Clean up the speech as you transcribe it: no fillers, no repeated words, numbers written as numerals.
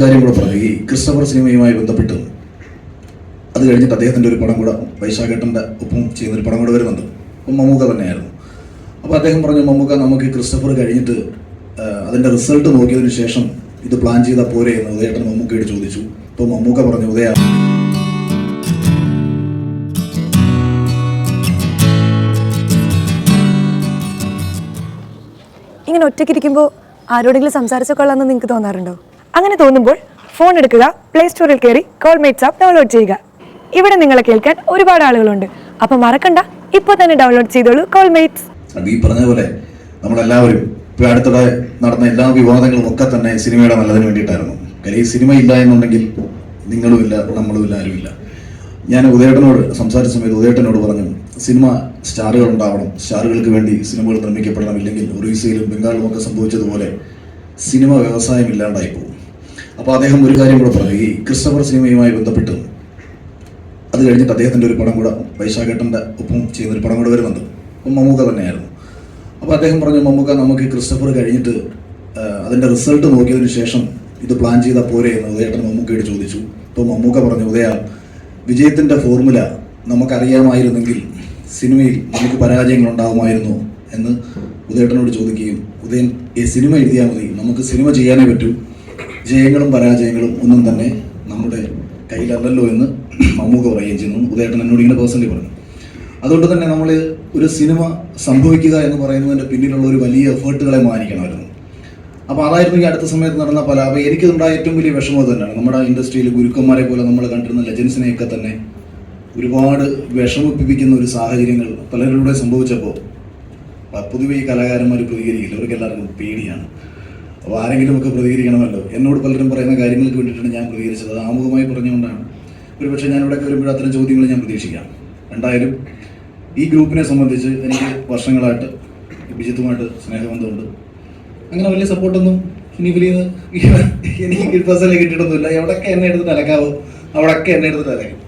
കാര്യം കൂടെ പറഞ്ഞു. ഈ ക്രിസ്റ്റഫർ സിനിമയുമായി ബന്ധപ്പെട്ട് അത് കഴിഞ്ഞിട്ട് അദ്ദേഹത്തിൻ്റെ ഒരു പടം കൂടെ വൈശാഖേട്ടൻ്റെ ഒപ്പം ചെയ്യുന്നൊരു പടം കൂടെ വരുന്നുണ്ട്. അപ്പം മമ്മൂക്ക തന്നെയായിരുന്നു. അപ്പോൾ അദ്ദേഹം പറഞ്ഞു, മമ്മൂക്ക നമുക്ക് ക്രിസ്റ്റഫർ കഴിഞ്ഞിട്ട് അതിൻ്റെ റിസൾട്ട് നോക്കിയതിന് ശേഷം ഇത് പ്ലാൻ ചെയ്താൽ പോരെ എന്ന് ഉദയേട്ടൻ മമ്മൂക്കയോട് ചോദിച്ചു. അപ്പോൾ മമ്മൂക്ക പറഞ്ഞു, ഉദയ ഇങ്ങനെ ഒറ്റയ്ക്കിരിക്കുമ്പോൾ ആരോടെങ്കിലും സംസാരിച്ച കൊള്ളാമെന്ന് നിങ്ങൾക്ക് തോന്നാറുണ്ടോ? അങ്ങനെ തോന്നുമ്പോൾ ഫോൺ എടുക്കുക, പ്ലേ സ്റ്റോറിൽ കയറി കോൾമേറ്റ്സ് ആപ്പ് ഡൗൺലോഡ് ചെയ്യുക. ഇവിടെ നിങ്ങളെ കേൾക്കാൻ ഒരുപാട് ആളുകളുണ്ട്. അപ്പൊ മറക്കണ്ട, ഇപ്പോൾ തന്നെ ഡൗൺലോഡ് ചെയ്തോളൂ കോൾമേറ്റ്സ്. ഈ പറഞ്ഞ പോലെ നമ്മളെല്ലാവരും ഇപ്പോൾ അടുത്തിടെ നടന്ന എല്ലാ വിവാദങ്ങളും ഒക്കെ തന്നെ സിനിമയുടെ നല്ലതിന് വേണ്ടിയിട്ടായിരുന്നു. കാര്യം ഈ സിനിമ ഇല്ല എന്നുണ്ടെങ്കിൽ നിങ്ങളുമില്ല, നമ്മളുമില്ല, ആരുമില്ല. ഞാൻ ഉദയേട്ടനോട് സംസാരിച്ച സമയത്ത് ഉദയേട്ടനോട് പറഞ്ഞു, സിനിമ സ്റ്റാറുകൾ ഉണ്ടാവണം, സ്റ്റാറുകൾക്ക് വേണ്ടി സിനിമകൾ നിർമ്മിക്കപ്പെടണം, ഇല്ലെങ്കിൽ ഒറീസയിലും ബംഗാളിലും ഒക്കെ സംഭവിച്ചതുപോലെ സിനിമ വ്യവസായം ഇല്ലാണ്ടായി പോകും. അപ്പോൾ അദ്ദേഹം ഒരു കാര്യം കൂടെ പറഞ്ഞു. ഈ ക്രിസ്റ്റഫർ സിനിമയുമായി ബന്ധപ്പെട്ട് അത് കഴിഞ്ഞിട്ട് അദ്ദേഹത്തിൻ്റെ ഒരു പടം കൂടെ വൈശാഖേട്ടൻ്റെ ഒപ്പം ചെയ്യുന്നൊരു പടം കൂടെ വരുന്നുണ്ട്. അപ്പം മമ്മൂക്ക തന്നെയായിരുന്നു. അപ്പോൾ അദ്ദേഹം പറഞ്ഞു, മമ്മൂക്ക നമുക്ക് ക്രിസ്റ്റഫർ കഴിഞ്ഞിട്ട് അതിൻ്റെ റിസൾട്ട് നോക്കിയതിന് ശേഷം ഇത് പ്ലാൻ ചെയ്താൽ പോരെ എന്ന് ഉദയേട്ടൻ മമ്മൂക്കയോട് ചോദിച്ചു. അപ്പോൾ മമ്മൂക്ക പറഞ്ഞു, ഉദയ വിജയത്തിൻ്റെ ഫോർമുല നമുക്കറിയാമായിരുന്നെങ്കിൽ സിനിമയിൽ നമുക്ക് പരാജയങ്ങൾ ഉണ്ടാകുമായിരുന്നു എന്ന് ഉദയേട്ടനോട് ചോദിക്കുകയും, ഉദയൻ ഈ സിനിമ എഴുതിയാൽ മതി, നമുക്ക് സിനിമ ചെയ്യാനേ പറ്റൂ, ജയങ്ങളും പരാജയങ്ങളും ഒന്നും തന്നെ നമ്മുടെ കയ്യിലല്ലല്ലോ എന്ന് മമ്മൂക്ക പറയുകയും ചെയ്യുന്നു. ഉദയേട്ടൻ എന്നോട് ഇങ്ങനെ പേഴ്സണലി പറഞ്ഞു. അതുകൊണ്ട് തന്നെ നമ്മൾ ഒരു സിനിമ സംഭവിക്കുക എന്ന് പറയുന്നതിൻ്റെ പിന്നിലുള്ള ഒരു വലിയ എഫേർട്ടുകളെ മാനിക്കണമായിരുന്നു. അപ്പോൾ അതായിരുന്നു ഈ അടുത്ത സമയത്ത് നടന്ന പല. അപ്പോൾ എനിക്കിതുണ്ടായ ഏറ്റവും വലിയ വിഷമം തന്നെയാണ്. നമ്മുടെ ഇൻഡസ്ട്രിയിൽ ഗുരുക്കന്മാരെ പോലെ നമ്മൾ കണ്ടിരുന്ന ലെജൻസിനെയൊക്കെ തന്നെ ഒരുപാട് വിഷമിപ്പിക്കുന്ന ഒരു സാഹചര്യങ്ങൾ പലരിലൂടെ സംഭവിച്ചപ്പോൾ പൊതുവെ ഈ കലാകാരന്മാർ പ്രതികരിക്കില്ല, അവർക്ക് എല്ലാവർക്കും പേടിയാണ്. അപ്പോൾ ആരെങ്കിലുമൊക്കെ പ്രതികരിക്കണമല്ലോ. എന്നോട് പലരും പറയുന്ന കാര്യങ്ങൾക്ക് വേണ്ടിയിട്ടാണ് ഞാൻ പ്രതികരിച്ചത്. അത് ആമുഖമായി പറഞ്ഞുകൊണ്ടാണ്. ഒരുപക്ഷെ ഞാൻ ഇവിടെയൊക്കെ വരുമ്പോൾ അത്തരം ചോദ്യങ്ങൾ ഞാൻ പ്രതീക്ഷിക്കാം. എന്തായാലും ഈ ഗ്രൂപ്പിനെ സംബന്ധിച്ച് എനിക്ക് വർഷങ്ങളായിട്ട് ബിജിത്തുമായിട്ട് സ്നേഹബന്ധമുണ്ട്. അങ്ങനെ വലിയ സപ്പോർട്ടൊന്നും ഇനി വലിയ എനിക്ക് പേഴ്സണലി കിട്ടിയിട്ടൊന്നുമില്ല. എവിടെയൊക്കെ എന്നെ എടുത്തിട്ട് അലക്കാവോ അവിടെയൊക്കെ എന്നെ എടുത്തിട്ട് അലക്കും.